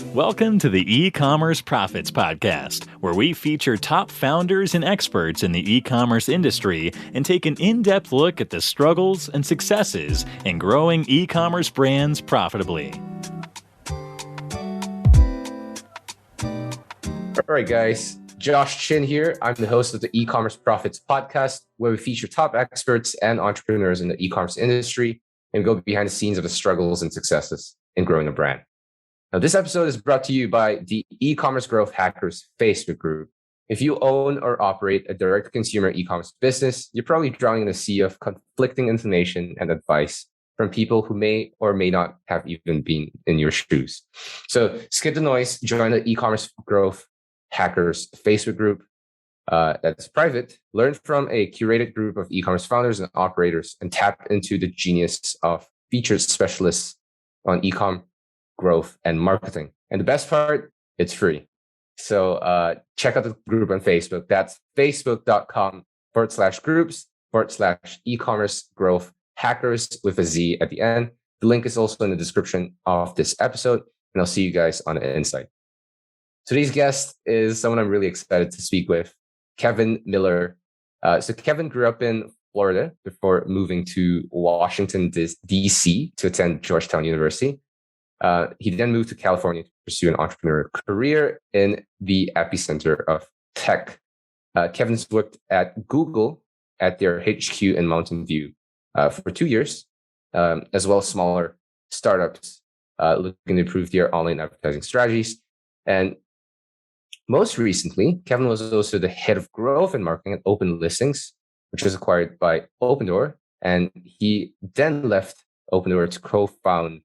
Welcome to the E-commerce Profits Podcast, where we feature top founders and experts in the e-commerce industry and take an in-depth look at the struggles and successes in growing e-commerce brands profitably. All right, guys. Josh Chin here. I'm the host of the E-commerce Profits Podcast, where we feature top experts and entrepreneurs in the e-commerce industry and go behind the scenes of the struggles and successes in growing a brand. Now, this episode is brought to you by the E-commerce Growth Hackers Facebook group. If you own or operate a direct-to-consumer e-commerce business, you're probably drowning in a sea of conflicting information and advice from people who may or may not have even been in your shoes. So skip the noise, join the E-commerce Growth Hackers Facebook group that's private. Learn from a curated group of e-commerce founders and operators and tap into the genius of featured specialists on e-com growth and marketing. And the best part, it's free. So check out the group on Facebook. That's facebook.com/groups/e-commerce growth hackers with a Z at the end. The link is also in the description of this episode, and I'll see you guys on the inside. Today's guest is someone I'm really excited to speak with, Kevin Miller. So Kevin grew up in Florida before moving to Washington, D.C. to attend Georgetown University. He then moved to California to pursue an entrepreneurial career in the epicenter of tech. Kevin's worked at Google at their HQ in Mountain View for 2 years, as well as smaller startups looking to improve their online advertising strategies. And most recently, Kevin was also the head of growth and marketing at Open Listings, which was acquired by Opendoor. And he then left Opendoor to co-found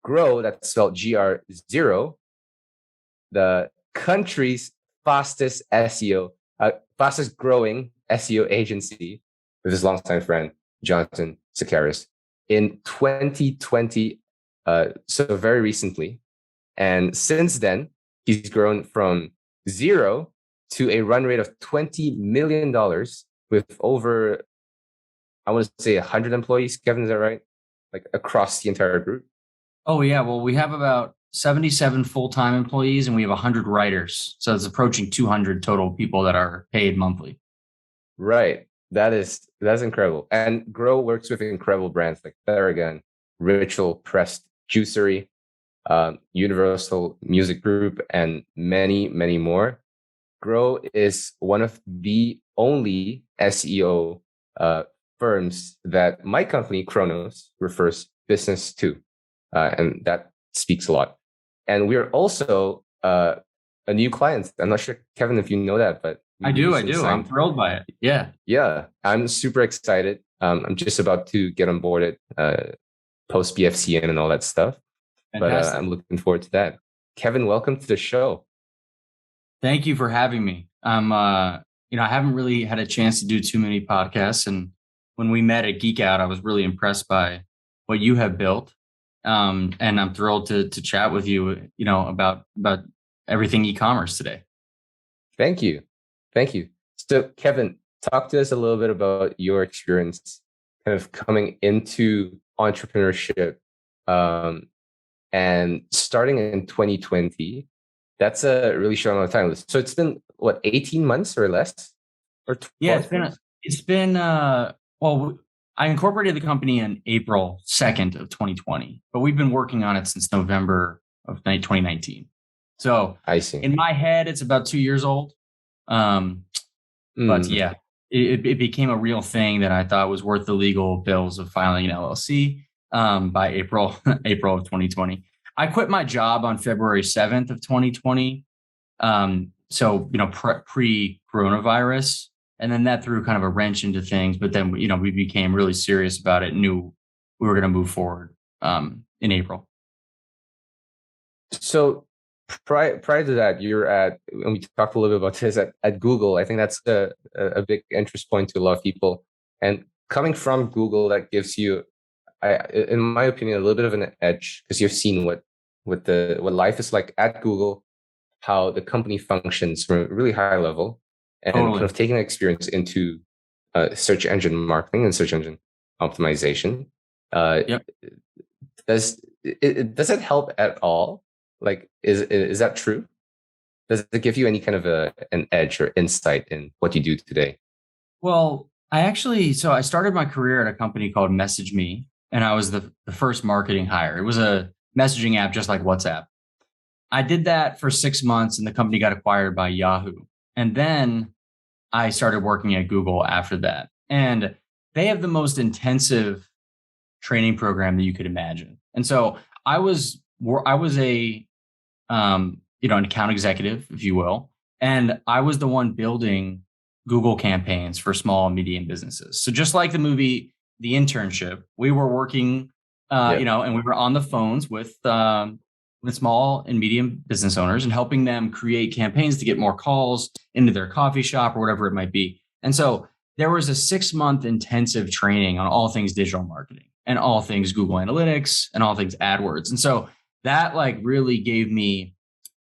GR0, that's spelled GR0, the country's fastest growing SEO agency with his longtime friend, Jon Zacharias, in 2020, so very recently. And since then, he's grown from zero to a run rate of $20 million with over, I want to say 100 employees. Kevin, is that right? Like across the entire group? Oh, yeah. Well, we have about 77 full-time employees and we have 100 writers. So it's approaching 200 total people that are paid monthly. Right. That's incredible. And GR0 works with incredible brands like Theragun, Ritual, Pressed Juicery, Universal Music Group, and many, many more. GR0 is one of the only SEO firms that my company, Chronos, refers business to. And that speaks a lot. And we're also a new client. I'm not sure, Kevin, if you know that, but I do. I'm thrilled by it. Yeah. Yeah. I'm super excited. I'm just about to get on board post BFCN and all that stuff. Fantastic. But I'm looking forward to that. Kevin, welcome to the show. Thank you for having me. I haven't really had a chance to do too many podcasts. And when we met at Geek Out, I was really impressed by what you have built. And I'm thrilled to chat with you, about everything e-commerce today. Thank you. So, Kevin, talk to us a little bit about your experience kind of coming into entrepreneurship and starting in 2020. That's a really short amount of time. So it's been, 18 months or less? Or 12 yeah, it's been I incorporated the company in April 2nd of 2020, but we've been working on it since November of 2019. So I see. In my head, it's about 2 years old. But yeah, it became a real thing that I thought was worth the legal bills of filing an LLC by April of 2020. I quit my job on February 7th of 2020. Pre-coronavirus. And then that threw kind of a wrench into things. But then, we became really serious about it and knew we were going to move forward in April. So prior to that, you're and we talked a little bit about this at Google. I think that's a big interest point to a lot of people. And coming from Google, that gives you, in my opinion, a little bit of an edge because you've seen what life is like at Google, how the company functions from a really high level. And kind of taking experience into search engine marketing and search engine optimization. Does it help at all Like, is that true? Does it give you any kind of an edge or insight in what you do today? Well, so I started my career at a company called Message Me, and I was the first marketing hire. It was a messaging app just like WhatsApp. I did that for 6 months and the company got acquired by Yahoo. And then I started working at Google after that. And they have the most intensive training program that you could imagine. And so I was an account executive, if you will, and I was the one building Google campaigns for small and medium businesses. So just like the movie The Internship, we were working, and we were on the phones with small and medium business owners and helping them create campaigns to get more calls into their coffee shop or whatever it might be. And so there was a 6-month intensive training on all things digital marketing and all things Google Analytics and all things AdWords. And so that like really gave me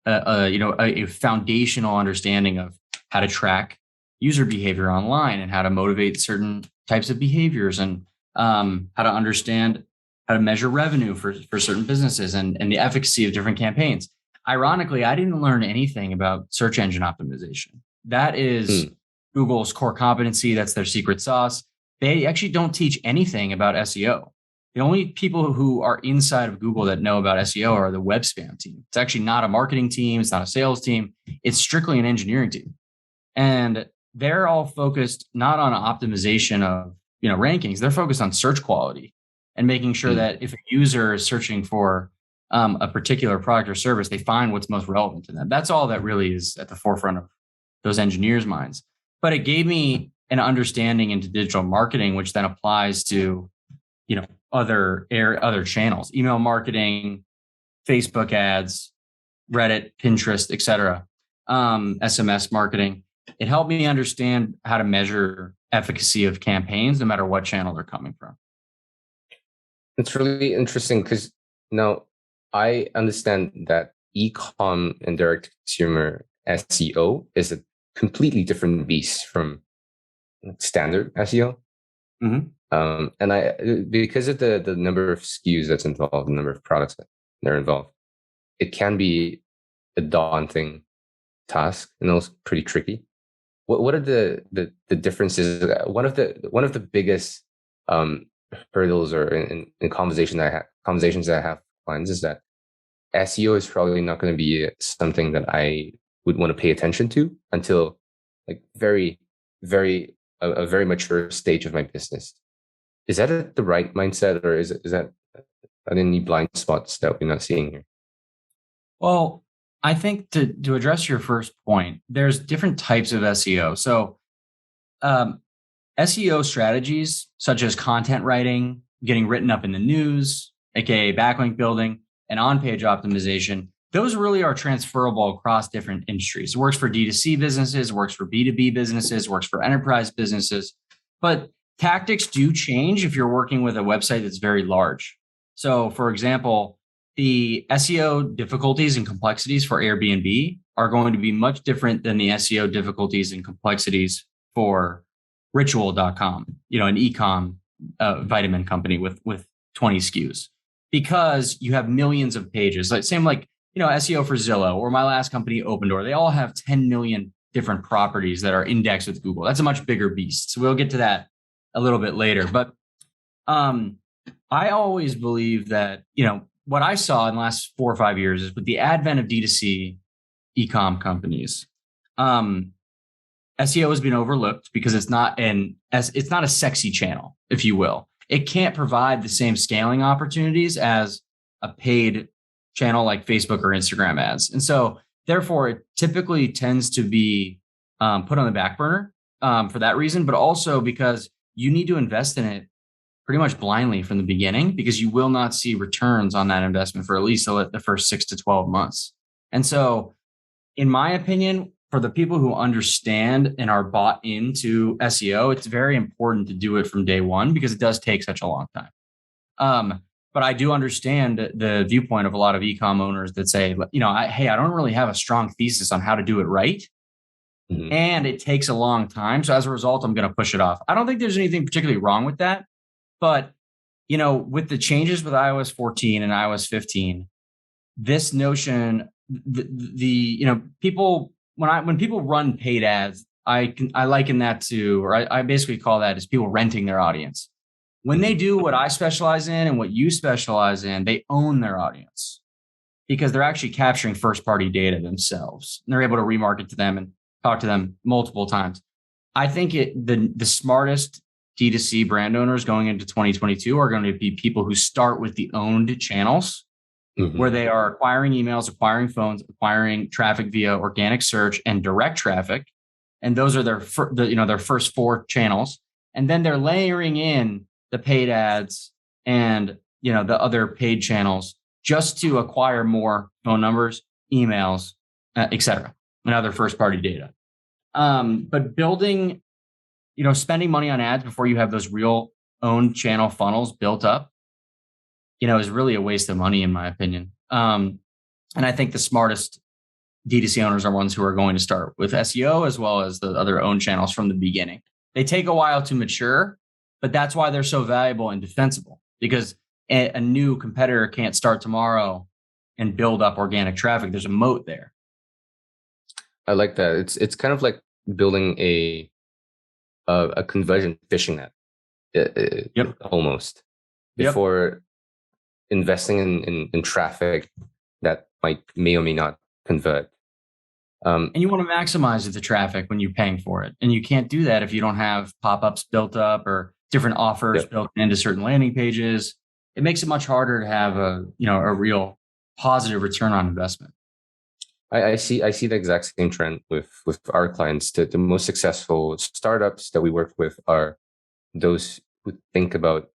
a foundational understanding of how to track user behavior online and how to motivate certain types of behaviors and how to understand how to measure revenue for certain businesses and the efficacy of different campaigns. Ironically, I didn't learn anything about search engine optimization. That is Google's core competency. That's their secret sauce. They actually don't teach anything about SEO. The only people who are inside of Google that know about SEO are the web spam team. It's actually not a marketing team. It's not a sales team. It's strictly an engineering team. And they're all focused not on optimization of rankings. They're focused on search quality and making sure that if a user is searching for a particular product or service, they find what's most relevant to them. That's all that really is at the forefront of those engineers' minds. But it gave me an understanding into digital marketing, which then applies to, other channels, email marketing, Facebook ads, Reddit, Pinterest, etc., SMS marketing. It helped me understand how to measure efficacy of campaigns, no matter what channel they're coming from. It's really interesting because now I understand that e-com and direct consumer SEO is a completely different beast from standard SEO. Mm-hmm. And because of the number of SKUs that's involved, the number of products that are involved, it can be a daunting task and also pretty tricky. What are the differences? One of the biggest hurdles or in conversations that I have with clients is that SEO is probably not going to be something that I would want to pay attention to until like very, very a very mature stage of my business. Is that the right mindset, or is that are there any blind spots that we're not seeing here? Well, I think to address your first point, there's different types of SEO. So SEO strategies such as content writing, getting written up in the news, aka backlink building, and on-page optimization, those really are transferable across different industries. It works for D2C businesses, works for B2B businesses, works for enterprise businesses. But tactics do change if you're working with a website that's very large. So, for example, the SEO difficulties and complexities for Airbnb are going to be much different than the SEO difficulties and complexities for Ritual.com, an e-com vitamin company with 20 SKUs, because you have millions of pages. Like same like SEO for Zillow or my last company, Opendoor. They all have 10 million different properties that are indexed with Google. That's a much bigger beast. So we'll get to that a little bit later. But I always believe that, what I saw in the last 4 or 5 years is with the advent of D2C e-com companies, SEO has been overlooked because it's not a sexy channel, if you will. It can't provide the same scaling opportunities as a paid channel like Facebook or Instagram ads. And so therefore it typically tends to be put on the back burner for that reason, but also because you need to invest in it pretty much blindly from the beginning, because you will not see returns on that investment for at least the first 6 to 12 months. And so in my opinion, for the people who understand and are bought into SEO, it's very important to do it from day one because it does take such a long time. But I do understand the viewpoint of a lot of e-com owners that say, I don't really have a strong thesis on how to do it right. Mm-hmm. And it takes a long time. So as a result, I'm going to push it off. I don't think there's anything particularly wrong with that. But, with the changes with iOS 14 and iOS 15, this notion, people, when people run paid ads, I liken that to, or I basically call that as people renting their audience. When they do what I specialize in and what you specialize in, they own their audience because they're actually capturing first party data themselves. And they're able to remarket to them and talk to them multiple times. I think the smartest D2C brand owners going into 2022 are going to be people who start with the owned channels, where they are acquiring emails, acquiring phones, acquiring traffic via organic search and direct traffic. And those are their first 4 channels. And then they're layering in the paid ads and, the other paid channels just to acquire more phone numbers, emails, et cetera, and other first party data. But building, spending money on ads before you have those real owned channel funnels built up, is really a waste of money, in my opinion. And I think the smartest D2C owners are ones who are going to start with SEO as well as the other owned channels from the beginning. They take a while to mature, but that's why they're so valuable and defensible, because a new competitor can't start tomorrow and build up organic traffic. There's a moat there. I like that. It's kind of like building a conversion fishing net, almost, before investing in traffic that may or may not convert. And you want to maximize the traffic when you're paying for it. And you can't do that if you don't have pop-ups built up or different offers built into certain landing pages. It makes it much harder to have a real positive return on investment. I see the exact same trend with our clients. The most successful startups that we work with are those who think about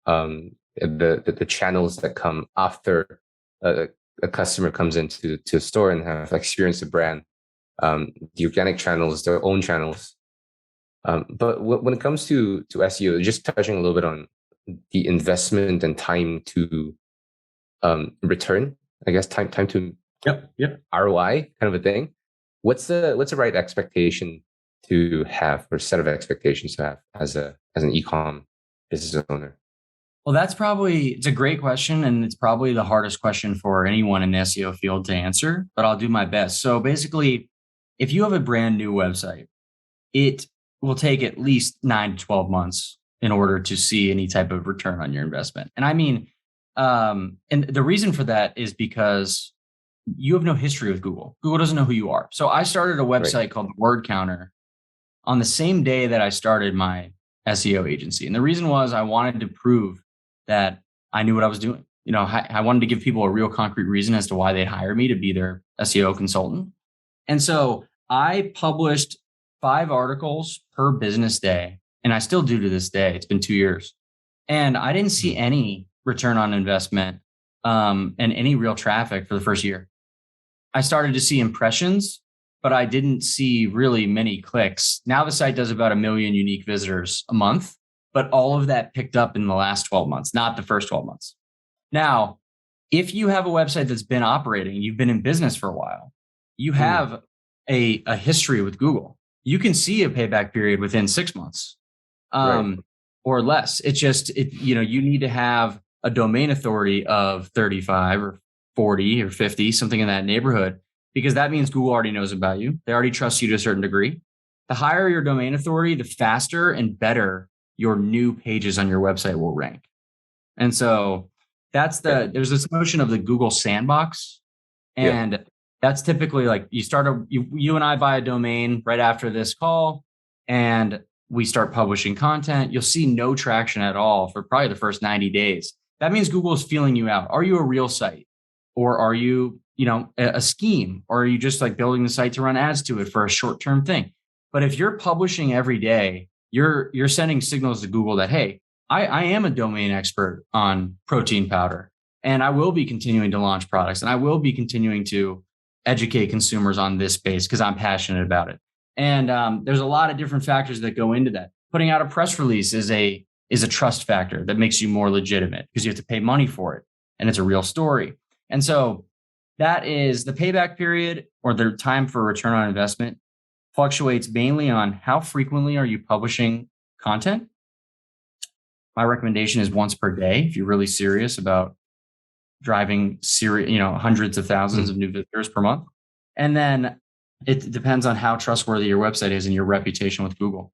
the channels that come after a customer comes into a store and have experienced the brand. The organic channels, their own channels. But when it comes to SEO, just touching a little bit on the investment and time to return, I guess time to ROI kind of a thing. What's the right expectation to have, or set of expectations to have as an e-com business owner? Well, it's a great question, and it's probably the hardest question for anyone in the SEO field to answer, but I'll do my best. So basically, if you have a brand new website, it will take at least 9 to 12 months in order to see any type of return on your investment. And I mean, and the reason for that is because you have no history with Google. Google doesn't know who you are. So I started a website called the Word Counter on the same day that I started my SEO agency. And the reason was I wanted to prove that I knew what I was doing. I wanted to give people a real concrete reason as to why they'd hire me to be their SEO consultant. And so I published 5 articles per business day, and I still do to this day. It's been 2 years. And I didn't see any return on investment and any real traffic for the first year. I started to see impressions, but I didn't see really many clicks. Now the site does about 1 million unique visitors a month, but all of that picked up in the last 12 months, not the first 12 months. Now, if you have a website that's been operating, you've been in business for a while, you have a history with Google, you can see a payback period within 6 months or less. It's just, you need to have a domain authority of 35 or 40 or 50, something in that neighborhood, because that means Google already knows about you. They already trust you to a certain degree. The higher your domain authority, the faster and better your new pages on your website will rank. And so there's this notion of the Google sandbox. And that's typically like you and I buy a domain right after this call and we start publishing content. You'll see no traction at all for probably the first 90 days. That means Google is feeling you out. Are you a real site? Or are you, a scheme? Or are you just like building the site to run ads to it for a short-term thing? But if you're publishing every day, you're sending signals to Google that, hey, I am a domain expert on protein powder, and I will be continuing to launch products, and I will be continuing to educate consumers on this space because I'm passionate about it. And there's a lot of different factors that go into that. Putting out a press release is a trust factor that makes you more legitimate because you have to pay money for it, and it's a real story. And so that is the payback period, or the time for return on investment, fluctuates mainly on how frequently are you publishing content. My recommendation is once per day if you're really serious about driving hundreds of thousands of new visitors per month. And then it depends on how trustworthy your website is and your reputation with Google.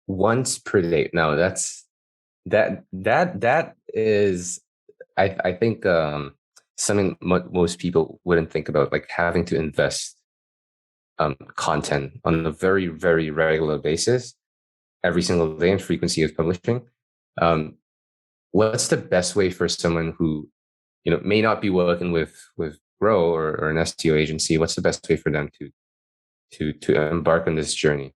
Once per day. No, that is, I think, something most people wouldn't think about, like having to invest content on a very, very regular basis every single day and frequency of publishing. What's the best way for someone who, may not be working with Grow or an SEO agency? What's the best way for them to embark on this journey?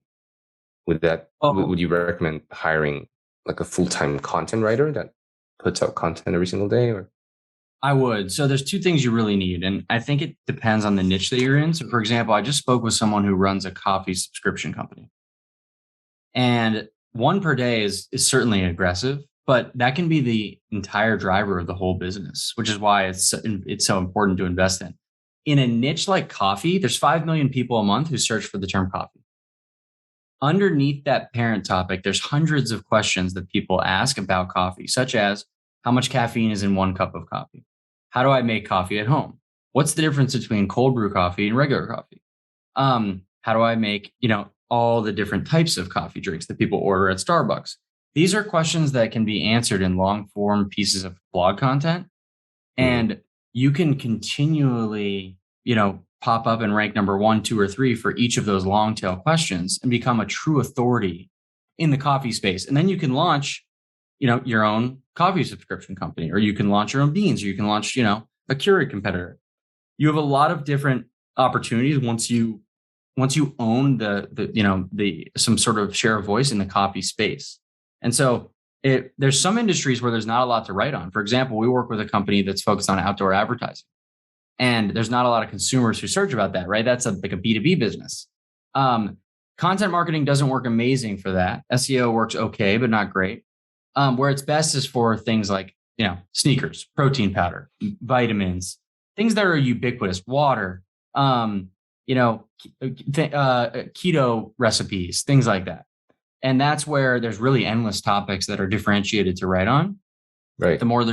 Would you recommend hiring like a full-time content writer that puts out content every single day? Or I would. So there's two things you really need. And I think it depends on the niche that you're in. So for example, I just spoke with someone who runs a coffee subscription company. And one per day is certainly aggressive, but that can be the entire driver of the whole business, which is why it's so important to invest in. In a niche like coffee, there's 5 million people a month who search for the term coffee. Underneath that parent topic, there's hundreds of questions that people ask about coffee, such as how much caffeine is in 1 cup of coffee? How do I make coffee at home? What's the difference between cold brew coffee and regular coffee? How do I make, all the different types of coffee drinks that people order at Starbucks? These are questions that can be answered in long form pieces of blog content. And you can continually, pop up and rank number 1, 2, or 3 for each of those long tail questions and become a true authority in the coffee space. And then you can launch, your own coffee subscription company, or you can launch your own beans, or you can launch, a Keurig competitor. You have a lot of different opportunities once you own some sort of share of voice in the coffee space. And so there's some industries where there's not a lot to write on. For example, we work with a company that's focused on outdoor advertising. And there's not a lot of consumers who search about that, right? That's like a B2B business. Content marketing doesn't work amazing for that. SEO works okay, but not great. Where it's best is for things like, sneakers, protein powder, vitamins, things that are ubiquitous, water, keto recipes, things like that. And that's where there's really endless topics that are differentiated to write on. Right. The more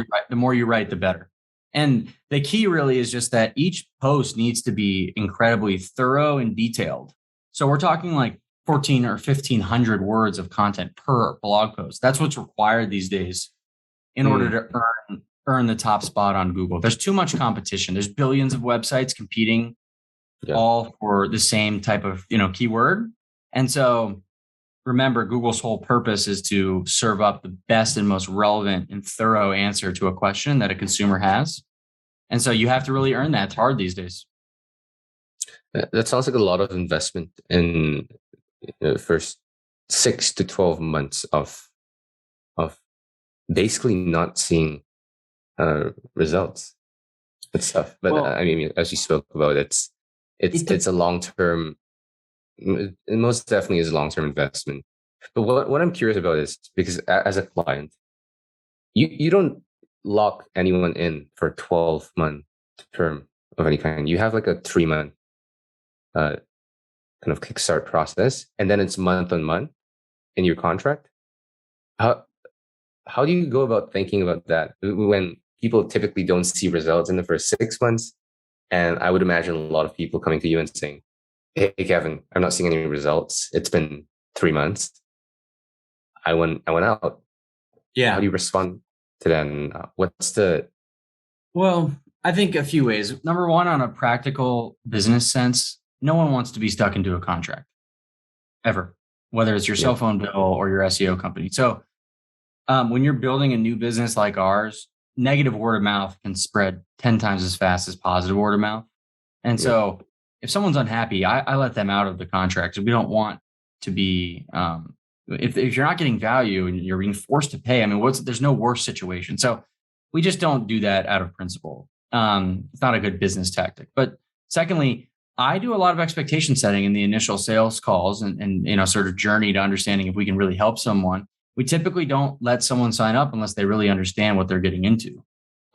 you write, the better. And the key really is just that each post needs to be incredibly thorough and detailed. So we're talking like 14 or 1,500 words of content per blog post. That's what's required these days in order to earn the top spot on Google. There's too much competition. There's billions of websites competing all for the same type of, keyword. And so remember, Google's whole purpose is to serve up the best and most relevant and thorough answer to a question that a consumer has. And so you have to really earn that. It's hard these days. That sounds like a lot of investment in the first 6 to 12 months of basically not seeing results. It's tough. But as you spoke about, it's a long-term, it most definitely is a long-term investment. But what I'm curious about is, because as a client, you don't lock anyone in for a 12-month term of any kind. You have like a 3-month kind of kickstart process, and then it's month on month in your contract. How do you go about thinking about that when people typically don't see results in the first 6 months? And I would imagine a lot of people coming to you and saying, "Hey, Kevin, I'm not seeing any results. It's been 3 months. I went out." Yeah. How do you respond to that? Well, I think a few ways. Number one, on a practical business sense, no one wants to be stuck into a contract ever, whether it's your cell phone bill or your SEO company. So when you're building a new business like ours, negative word of mouth can spread 10 times as fast as positive word of mouth. And so if someone's unhappy, I let them out of the contract. We don't want to be, if you're not getting value and you're being forced to pay, there's no worse situation. So we just don't do that out of principle. It's not a good business tactic. But secondly, I do a lot of expectation setting in the initial sales calls and sort of journey to understanding if we can really help someone. We typically don't let someone sign up unless they really understand what they're getting into.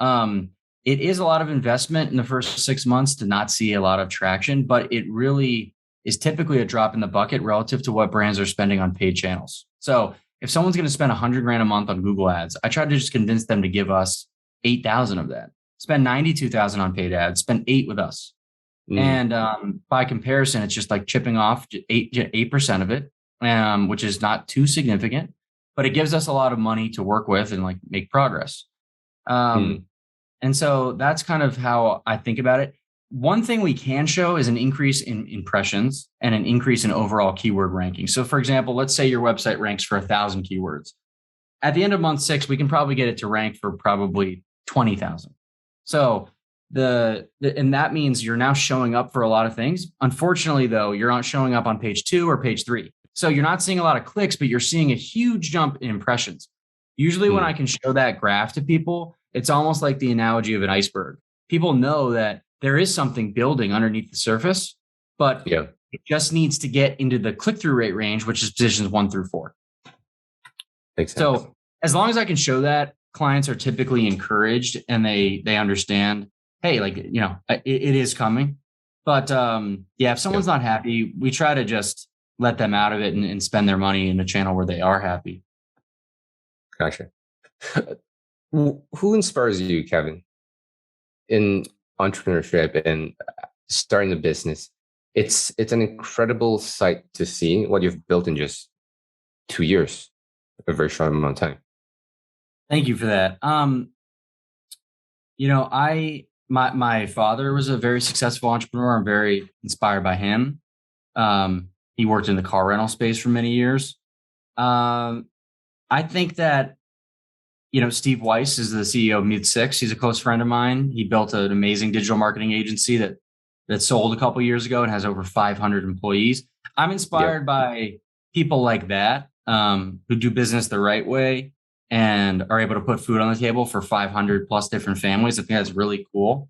It is a lot of investment in the first 6 months to not see a lot of traction, but it really is typically a drop in the bucket relative to what brands are spending on paid channels. So if someone's going to spend 100 grand a month on Google ads, I try to just convince them to give us 8,000 of that, spend 92,000 on paid ads, spend 8 with us. And by comparison, it's just like chipping off 8% of it, which is not too significant, but it gives us a lot of money to work with and like make progress. And so that's kind of how I think about it. One thing we can show is an increase in impressions and an increase in overall keyword ranking. So for example, let's say your website ranks for 1,000 keywords. At the end of month 6, we can probably get it to rank for probably 20,000. So and that means you're now showing up for a lot of things. Unfortunately, though, you're not showing up on page 2 or page 3. So you're not seeing a lot of clicks, but you're seeing a huge jump in impressions. Usually when I can show that graph to people, it's almost like the analogy of an iceberg. People know that there is something building underneath the surface, but it just needs to get into the click-through rate range, which is positions 1 through 4. Makes sense. So as long as I can show that, clients are typically encouraged and they understand, hey, like, you know, it is coming. But if someone's not happy, we try to just let them out of it and spend their money in a channel where they are happy. Gotcha. Who inspires you, Kevin, in entrepreneurship and starting a business? It's an incredible sight to see what you've built in just 2 years, a very short amount of time. Thank you for that. You know, my father was a very successful entrepreneur. I'm very inspired by him. He worked in the car rental space for many years. I think that, you know, Steve Weiss is the CEO of Mid6. He's a close friend of mine. He built an amazing digital marketing agency that sold a couple of years ago and has over 500 employees. I'm inspired by people like that, who do business the right way and are able to put food on the table for 500 plus different families. I think that's really cool.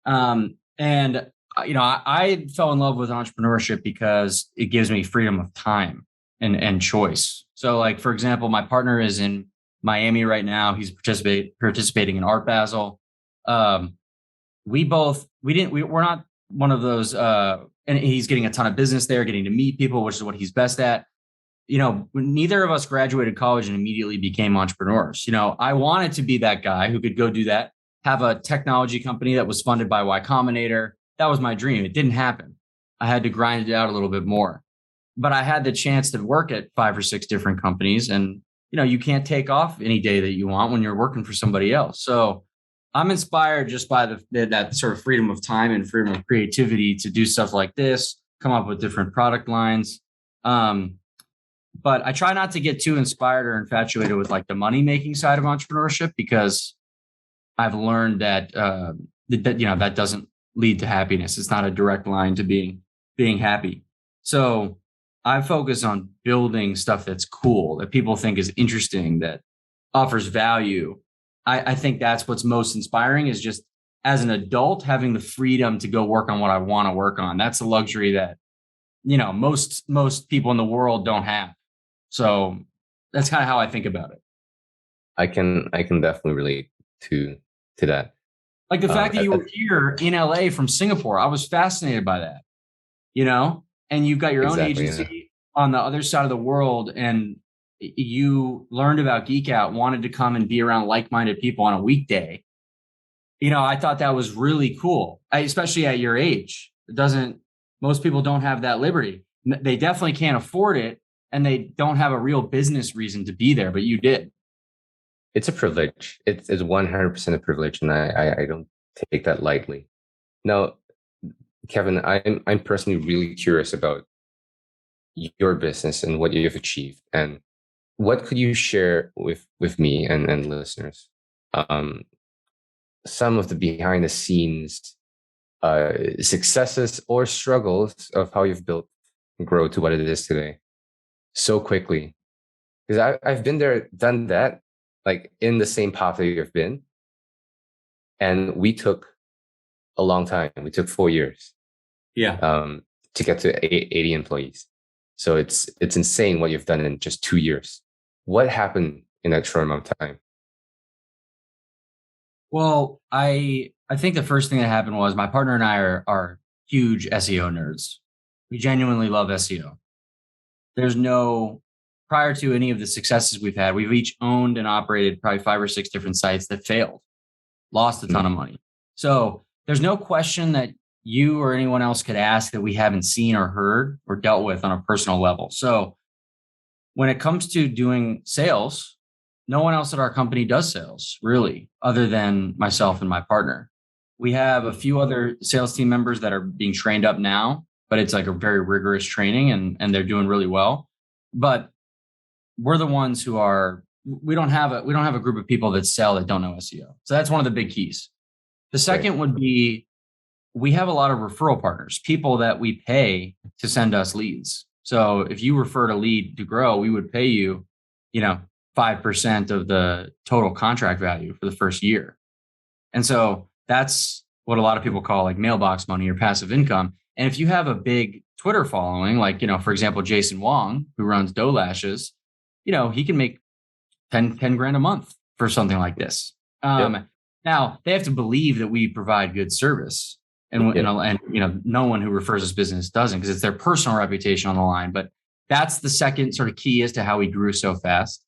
And, you know, I fell in love with entrepreneurship because it gives me freedom of time and choice. So like, for example, my partner is in Miami right now. He's participating in Art Basel. We're not one of those, and he's getting a ton of business there, getting to meet people, which is what he's best at. You know, neither of us graduated college and immediately became entrepreneurs. You know, I wanted to be that guy who could go do that, have a technology company that was funded by Y Combinator. That was my dream. It didn't happen. I had to grind it out a little bit more, but I had the chance to work at 5 or 6 different companies. And, you know, you can't take off any day that you want when you're working for somebody else. So I'm inspired just by that sort of freedom of time and freedom of creativity to do stuff like this, come up with different product lines. But I try not to get too inspired or infatuated with like the money making side of entrepreneurship, because I've learned that, you know, that doesn't lead to happiness. It's not a direct line to being happy. So I focus on building stuff that's cool, that people think is interesting, that offers value. I think that's what's most inspiring, is just as an adult having the freedom to go work on what I want to work on. That's a luxury that, you know, most people in the world don't have. So that's kind of how I think about it. I can definitely relate to that. Like the fact that you were here in LA from Singapore, I was fascinated by that, you know, and you've got your own agency on the other side of the world, and you learned about Geek Out, wanted to come and be around like-minded people on a weekday. You know, I thought that was really cool, especially at your age. Most people don't have that liberty. They definitely can't afford it, and they don't have a real business reason to be there, but you did. It's a privilege. It's 100% a privilege, and I don't take that lightly. Now, Kevin, I'm personally really curious about your business and what you've achieved, and what could you share with me and listeners? Some of the behind the scenes successes or struggles of how you've built and grow to what it is today so quickly. Because I've been there, done that, like in the same path that you've been. And we took a long time. We took 4 years. To get to 80 employees. So it's insane what you've done in just 2 years. What happened in that short amount of time? Well, I think the first thing that happened was my partner and I are huge SEO nerds. We genuinely love SEO. There's no prior to any of the successes we've had, we've each owned and operated probably 5 or 6 different sites that failed, lost a ton of money. So there's no question that you or anyone else could ask that we haven't seen or heard or dealt with on a personal level. So when it comes to doing sales, no one else at our company does sales, really, other than myself and my partner. We have a few other sales team members that are being trained up now, but it's like a very rigorous training and they're doing really well. But we're the ones who are, we don't have a group of people that sell that don't know SEO. So that's one of the big keys. The second would be, we have a lot of referral partners, people that we pay to send us leads. So if you referred a lead to grow, we would pay you, 5% of the total contract value for the first year. And so that's what a lot of people call like mailbox money or passive income. And if you have a big Twitter following, like, for example, Jason Wong, who runs Doe Lashes, he can make 10 grand a month for something like this. Now they have to believe that we provide good service. And no one who refers this business doesn't, because it's their personal reputation on the line. But that's the second sort of key as to how we grew so fast.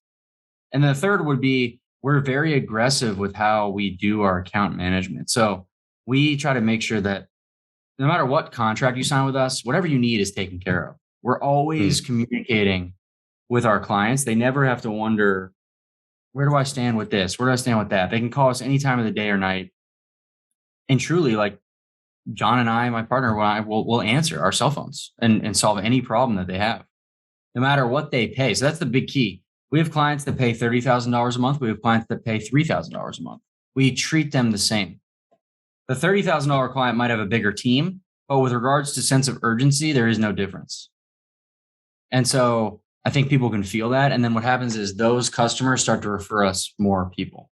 And the third would be, we're very aggressive with how we do our account management. So we try to make sure that no matter what contract you sign with us, whatever you need is taken care of. We're always communicating with our clients. They never have to wonder, where do I stand with this? Where do I stand with that? They can call us any time of the day or night. And truly, like, John and I, my partner, will answer our cell phones and solve any problem that they have, no matter what they pay. So that's the big key. We have clients that pay $30,000 a month. We have clients that pay $3,000 a month. We treat them the same. The $30,000 client might have a bigger team, but with regards to sense of urgency, there is no difference. And so I think people can feel that. And then what happens is those customers start to refer us more people.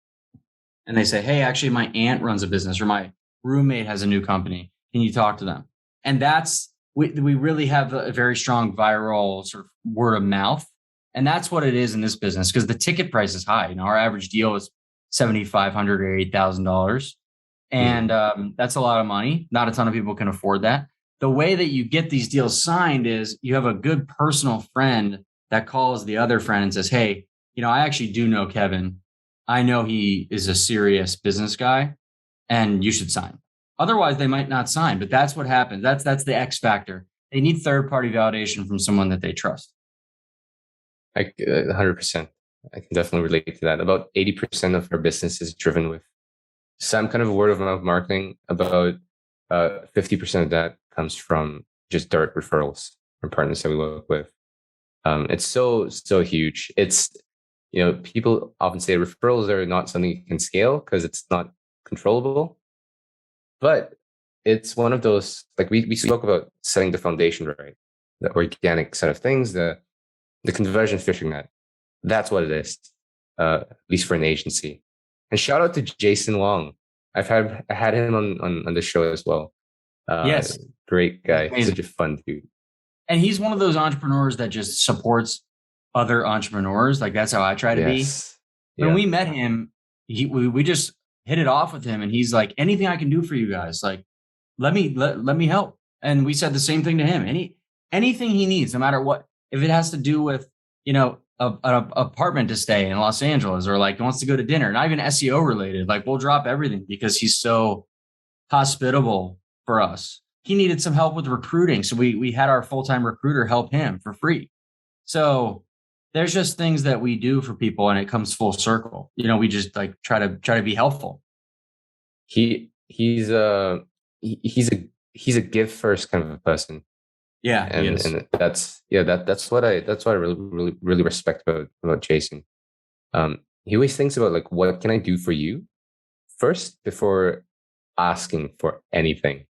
And they say, hey, actually, my aunt runs a business, or my roommate has a new company. Can you talk to them? And we really have a very strong viral sort of word of mouth. And that's what it is in this business, because the ticket price is high. Our average deal is $7,500 or $8,000. And that's a lot of money. Not a ton of people can afford that. The way that you get these deals signed is you have a good personal friend that calls the other friend and says, hey, I actually do know Kevin. I know he is a serious business guy, and you should sign. Otherwise, they might not sign, but that's what happens. That's the X factor. They need third-party validation from someone that they trust. 100%. I can definitely relate to that. About 80% of our business is driven with some kind of word of mouth marketing. About 50% of that comes from just direct referrals from partners that we work with. It's so huge. It's, people often say referrals are not something you can scale because it's not controllable. But it's one of those, like we spoke about setting the foundation right, the organic set of things, the conversion fishing net. That's what it is, at least for an agency. And shout out to Jason Wong. I had him on the show as well. Yes, great guy, such a fun dude. And he's one of those entrepreneurs that just supports other entrepreneurs. Like, that's how I try to be. When we met him, we just hit it off with him, and he's like, anything I can do for you guys, like, let me help. And we said the same thing to him. Anything he needs, no matter what, if it has to do with, an apartment to stay in Los Angeles, or like wants to go to dinner, not even SEO related, like, we'll drop everything because he's so hospitable for us. He needed some help with recruiting, so we had our full-time recruiter help him for free. So there's just things that we do for people, and it comes full circle. We just like try to be helpful. He's a give first kind of a person. Yeah, and that's what I really respect about Jason. He always thinks about, like, what can I do for you first before asking for anything.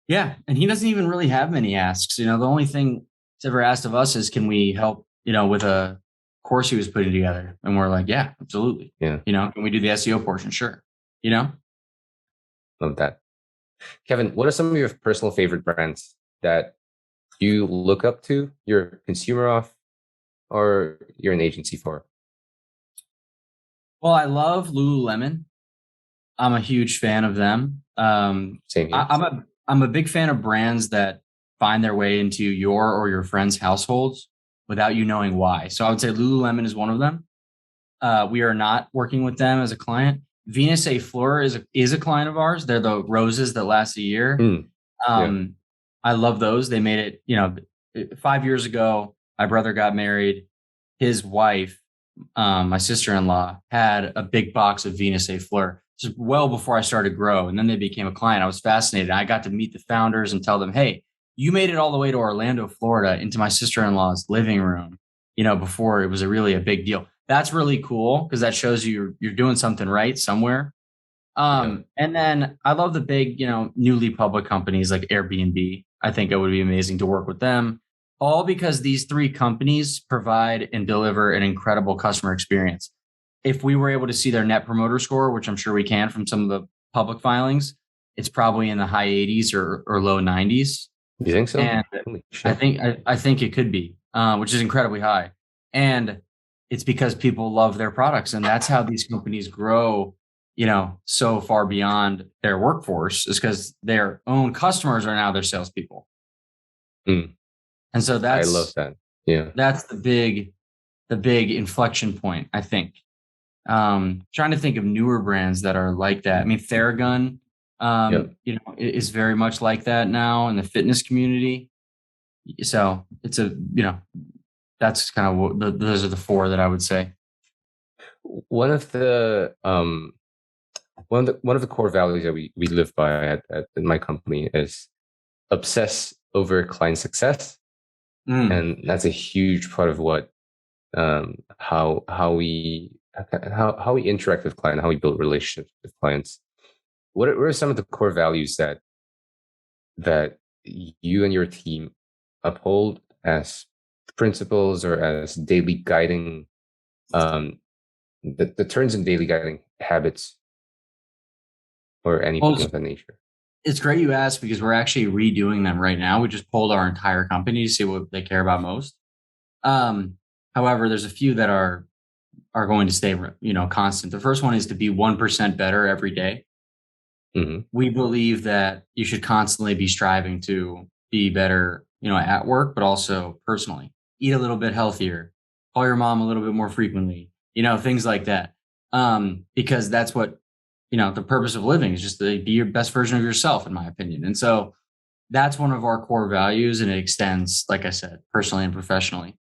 Yeah, and he doesn't even really have many asks. The only thing he's ever asked of us is, can we help, with a course he was putting together? And we're like, yeah, absolutely. Yeah. Can we do the SEO portion? Sure. Love that. Kevin, what are some of your personal favorite brands that you look up to, you're a consumer of, or you're an agency for? Well, I love Lululemon. I'm a huge fan of them. Same here. I'm a big fan of brands that find their way into your or your friends' households. without you knowing why. So I would say Lululemon is one of them. We are not working with them as a client. Venus A Fleur is a client of ours. They're the roses that last a year. Yeah. I love those. They made it, 5 years ago, my brother got married. His wife, my sister-in-law, had a big box of Venus A Fleur just well before I started Grow. And then they became a client. I was fascinated. I got to meet the founders and tell them, hey, you made it all the way to Orlando, Florida, into my sister-in-law's living room, before it was really a big deal. That's really cool because that shows you're doing something right somewhere. And then I love the big, newly public companies like Airbnb. I think it would be amazing to work with them, all because these three companies provide and deliver an incredible customer experience. If we were able to see their net promoter score, which I'm sure we can from some of the public filings, it's probably in the high 80s or low 90s. You think so? And I think it could be, which is incredibly high. And it's because people love their products, and that's how these companies grow, so far beyond their workforce, is because their own customers are now their salespeople. And so I love that. Yeah. That's the big inflection point, I think. Trying to think of newer brands that are like that. I mean, Theragun, is very much like that now in the fitness community. So it's that's kind of those are the four that I would say. One of the core values that we live by at my company is obsess over client success, and that's a huge part of what how we interact with clients, how we build relationships with clients. What are some of the core values that you and your team uphold as principles or as daily guiding, the turns in daily guiding habits or anything of that nature? It's great you asked, because we're actually redoing them right now. We just polled our entire company to see what they care about most. However, there's a few that are going to stay, constant. The first one is to be 1% better every day. We believe that you should constantly be striving to be better, at work, but also personally. Eat a little bit healthier, call your mom a little bit more frequently, things like that. Because that's what, the purpose of living is, just to be your best version of yourself, in my opinion. And so that's one of our core values, and it extends, like I said, personally and professionally.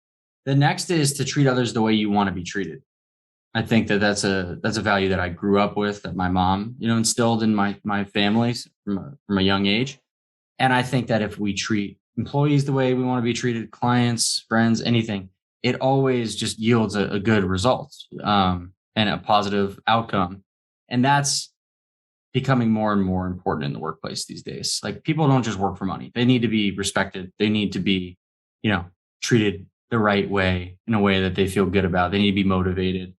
The next is to treat others the way you want to be treated. I think that's a value that I grew up with, that my mom, instilled in my family from a young age. And I think that if we treat employees the way we want to be treated, clients, friends, anything, it always just yields a good result, and a positive outcome. And that's becoming more and more important in the workplace these days. Like, people don't just work for money. They need to be respected. They need to be, treated the right way, in a way that they feel good about. They need to be motivated.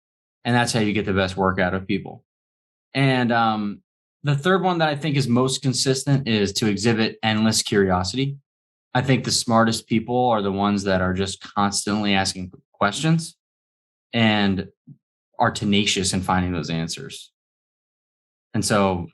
And that's how you get the best work out of people. And the third one that I think is most consistent is to exhibit endless curiosity. I think the smartest people are the ones that are just constantly asking questions and are tenacious in finding those answers. And so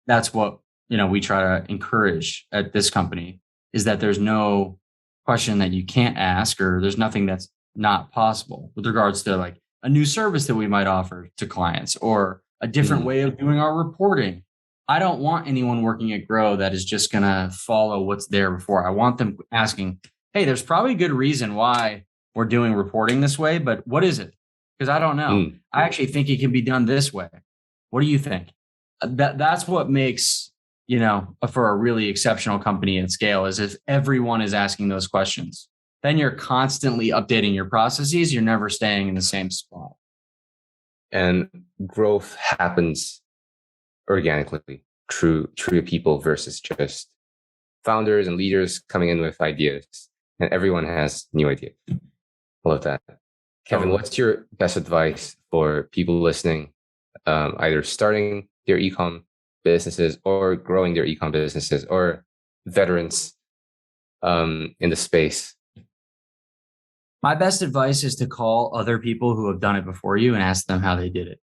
that's what, we try to encourage at this company, is that there's no question that you can't ask, or there's nothing that's not possible with regards to like a new service that we might offer to clients, or a different way of doing our reporting. I don't want anyone working at Grow that is just going to follow what's there before. I want them asking, hey, there's probably a good reason why we're doing reporting this way, but what is it? Because I don't know. I actually think it can be done this way. What do you think? That's what makes, for a really exceptional company at scale, is if everyone is asking those questions. Then you're constantly updating your processes. You're never staying in the same spot. And growth happens organically through people versus just founders and leaders coming in with ideas. And everyone has new ideas. I love that. Kevin, what's your best advice for people listening, either starting their e-com businesses or growing their e-com businesses, or veterans in the space? My best advice is to call other people who have done it before you and ask them how they did it.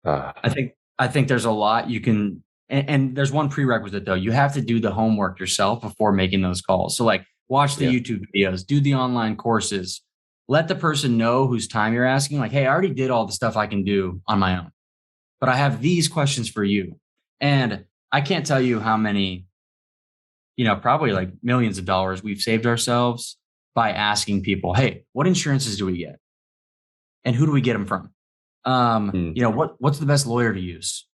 I think there's a lot you can, and there's one prerequisite though. You have to do the homework yourself before making those calls. So like, watch the YouTube videos, do the online courses. Let the person know whose time you're asking. Like, hey, I already did all the stuff I can do on my own, but I have these questions for you. And I can't tell you how many, probably like millions of dollars we've saved ourselves by asking people, hey, what insurances do we get? And who do we get them from? What's the best lawyer to use?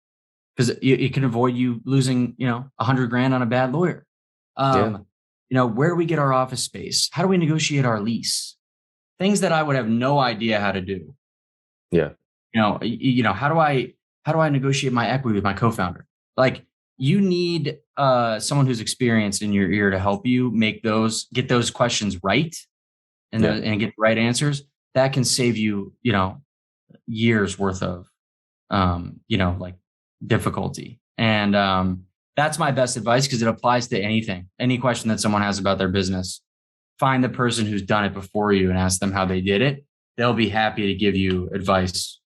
Because it can avoid you losing, $100,000 on a bad lawyer. Where do we get our office space? How do we negotiate our lease? Things that I would have no idea how to do. Yeah. How do I negotiate my equity with my co-founder? Like, you need someone who's experienced in your ear to help you get those questions right and get the right answers. That can save you, years worth of, difficulty. And that's my best advice, because it applies to anything, any question that someone has about their business. Find the person who's done it before you and ask them how they did it. They'll be happy to give you advice.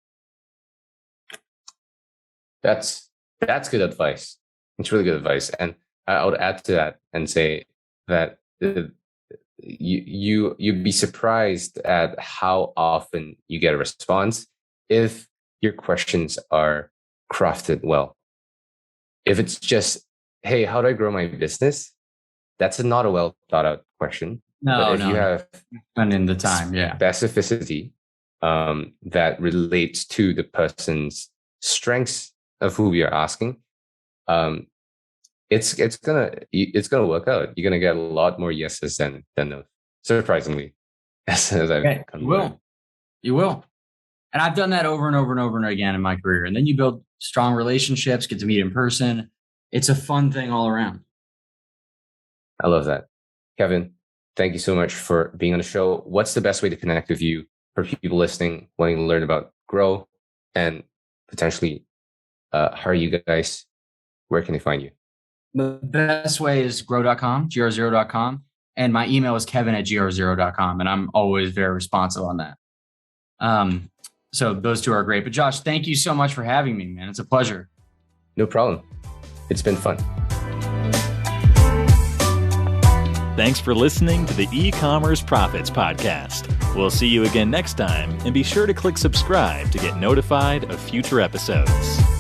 That's good advice. It's really good advice. And I would add to that and say that you'd be surprised at how often you get a response if your questions are crafted well. If it's just, hey, how do I grow my business? That's not a well thought out question. But if you have spending the time, specificity that relates to the person's strengths of who we are asking, it's gonna work out. You're gonna get a lot more yeses than no's. Surprisingly, as I've come you will. And I've done that over and over and over and again in my career. And then you build strong relationships, get to meet in person. It's a fun thing all around. I love that. Kevin, thank you so much for being on the show. What's the best way to connect with you for people listening, wanting to learn about Grow and potentially hire you guys? Where can they find you? The best way is grow.com, GR0.com. And my email is kevin@gr0.com. And I'm always very responsive on that. So those two are great. But Josh, thank you so much for having me, man. It's a pleasure. No problem. It's been fun. Thanks for listening to the E-commerce Profits Podcast. We'll see you again next time, and be sure to click subscribe to get notified of future episodes.